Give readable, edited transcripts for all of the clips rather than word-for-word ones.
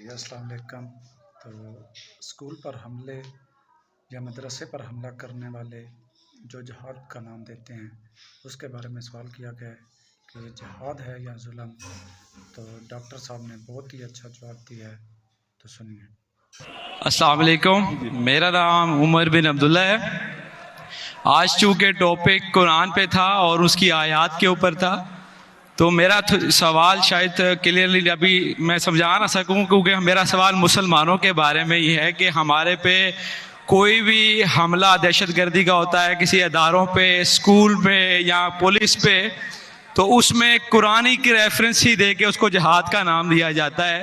جی السلام علیکم۔ تو اسکول پر حملے یا مدرسے پر حملہ کرنے والے جو جہاد کا نام دیتے ہیں اس کے بارے میں سوال کیا گیا ہے کہ یہ جہاد ہے یا ظلم۔ تو ڈاکٹر صاحب نے بہت ہی اچھا جواب دیا ہے، تو سنیے۔ السلام علیکم، میرا نام عمر بن عبداللہ ہے۔ آج چونکہ ٹاپک قرآن پہ تھا اور اس کی آیات کے اوپر تھا، تو میرا سوال شاید کلیئرلی ابھی میں سمجھا نہ سکوں، کیونکہ میرا سوال مسلمانوں کے بارے میں یہ ہے کہ ہمارے پہ کوئی بھی حملہ دہشت گردی کا ہوتا ہے کسی اداروں پہ، اسکول پہ یا پولیس پہ، تو اس میں قرآن کی ریفرنس ہی دے کے اس کو جہاد کا نام دیا جاتا ہے،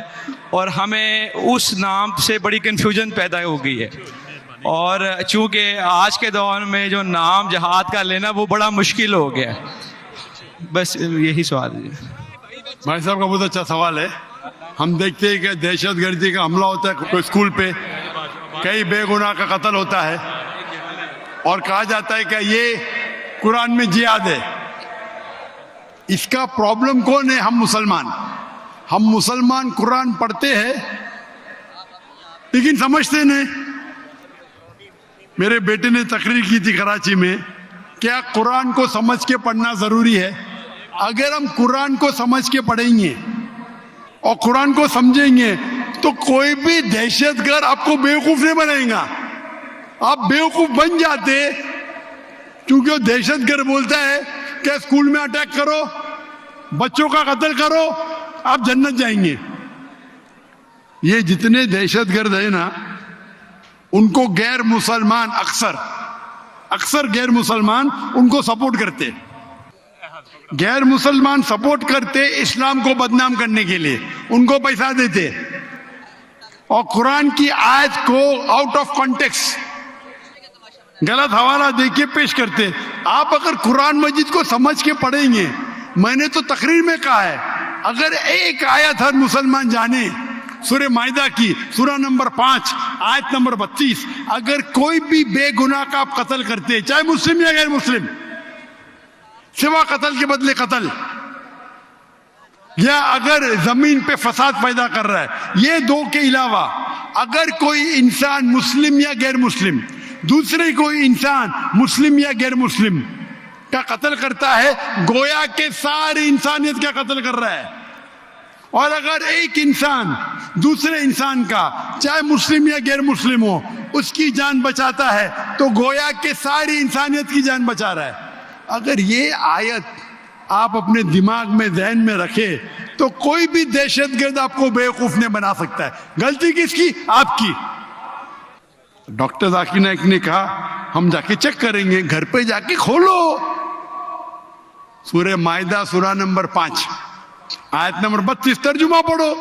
اور ہمیں اس نام سے بڑی کنفیوژن پیدا ہو گئی ہے۔ اور چونکہ آج کے دور میں جو نام جہاد کا لینا وہ بڑا مشکل ہو گیا ہے۔ بس یہی سوال ہے۔ بھائی صاحب کا بہت اچھا سوال ہے۔ ہم دیکھتے ہیں کہ دہشت گردی کا حملہ ہوتا ہے کوئی اسکول پہ، کئی بے گناہ کا قتل ہوتا ہے، اور کہا جاتا ہے کہ یہ قرآن میں جہاد ہے۔ اس کا پرابلم کون ہے؟ ہم مسلمان قرآن پڑھتے ہیں لیکن سمجھتے نہیں۔ میرے بیٹے نے تقریر کی تھی کراچی میں، کیا قرآن کو سمجھ کے پڑھنا ضروری ہے؟ اگر ہم قرآن کو سمجھ کے پڑھیں گے اور قرآن کو سمجھیں گے تو کوئی بھی دہشت گرد آپ کو بیوقوف نہیں بنائے گا۔ آپ بیوقوف بن جاتے کیونکہ وہ دہشت گرد بولتا ہے کہ اسکول میں اٹیک کرو، بچوں کا قتل کرو، آپ جنت جائیں گے۔ یہ جتنے دہشت گرد ہیں نا، ان کو غیر مسلمان اکثر غیر مسلمان ان کو سپورٹ کرتے، غیر مسلمان سپورٹ کرتے اسلام کو بدنام کرنے کے لیے، ان کو پیسہ دیتے اور قرآن کی آیت کو آؤٹ آف کانٹیکسٹ غلط حوالہ دے کے پیش کرتے۔ آپ اگر قرآن مجید کو سمجھ کے پڑھیں گے، میں نے تو تقریر میں کہا ہے، اگر ایک آیت ہر مسلمان جانے، سورہ مائدہ کی سورہ نمبر 5 آیت نمبر 32، اگر کوئی بھی بے گناہ کا آپ قتل کرتے، چاہے مسلم یا غیر مسلم، سوا قتل کے بدلے قتل، یا اگر زمین پہ فساد پیدا کر رہا ہے، یہ دو کے علاوہ اگر کوئی انسان مسلم یا غیر مسلم دوسرے کوئی انسان مسلم یا غیر مسلم کا قتل کرتا ہے، گویا کہ ساری انسانیت کا قتل کر رہا ہے۔ اور اگر ایک انسان دوسرے انسان کا، چاہے مسلم یا غیر مسلم ہو، اس کی جان بچاتا ہے تو گویا کہ ساری انسانیت کی جان بچا رہا ہے۔ اگر یہ آیت آپ اپنے دماغ میں ذہن میں رکھے تو کوئی بھی دہشت گرد آپ کو بیوقوف نہیں بنا سکتا ہے۔ غلطی کس کی؟ آپ کی۔ ڈاکٹر ذاکر نائک نے کہا ہم جا کے چیک کریں گے، گھر پہ جا کے کھولو سورہ مائدہ سورہ نمبر 5 آیت نمبر 32 ترجمہ پڑھو،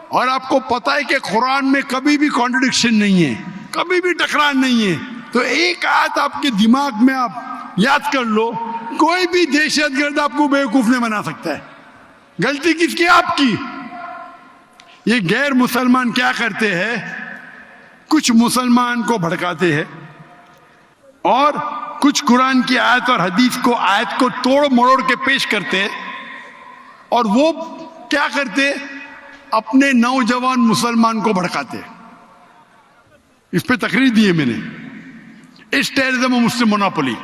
اور آپ کو پتا ہے کہ قرآن میں کبھی بھی کانٹرڈکشن نہیں ہے، کبھی بھی ٹکرار نہیں ہے۔ تو ایک آیت آپ کے دماغ میں آپ یاد کر لو، کوئی بھی دہشت گرد آپ کو بیوقوف نہیں بنا سکتا ہے۔ غلطی کس کی؟ آپ کی۔ یہ غیر مسلمان کیا کرتے ہیں؟ کچھ مسلمان کو بھڑکاتے ہیں اور کچھ قرآن کی آیت اور حدیث کو آیت کو توڑ مروڑ کے پیش کرتے ہیں، اور وہ کیا کرتے؟ اپنے نوجوان مسلمان کو بھڑکاتے۔ اس پہ تقریر دی ہے میں نے، اس ٹیررزم و مسلم مونوپولی،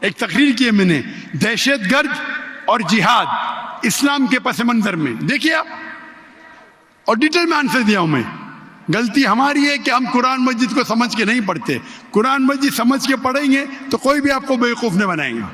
ایک تقریر کی ہے میں نے، دہشت گرد اور جہاد اسلام کے پس منظر میں، دیکھیے آپ، اور ڈیٹیل میں آنسر دیا ہوں میں۔ غلطی ہماری ہے کہ ہم قرآن مجید کو سمجھ کے نہیں پڑھتے۔ قرآن مجید سمجھ کے پڑھیں گے تو کوئی بھی آپ کو بیوقوف نہیں بنائے گا۔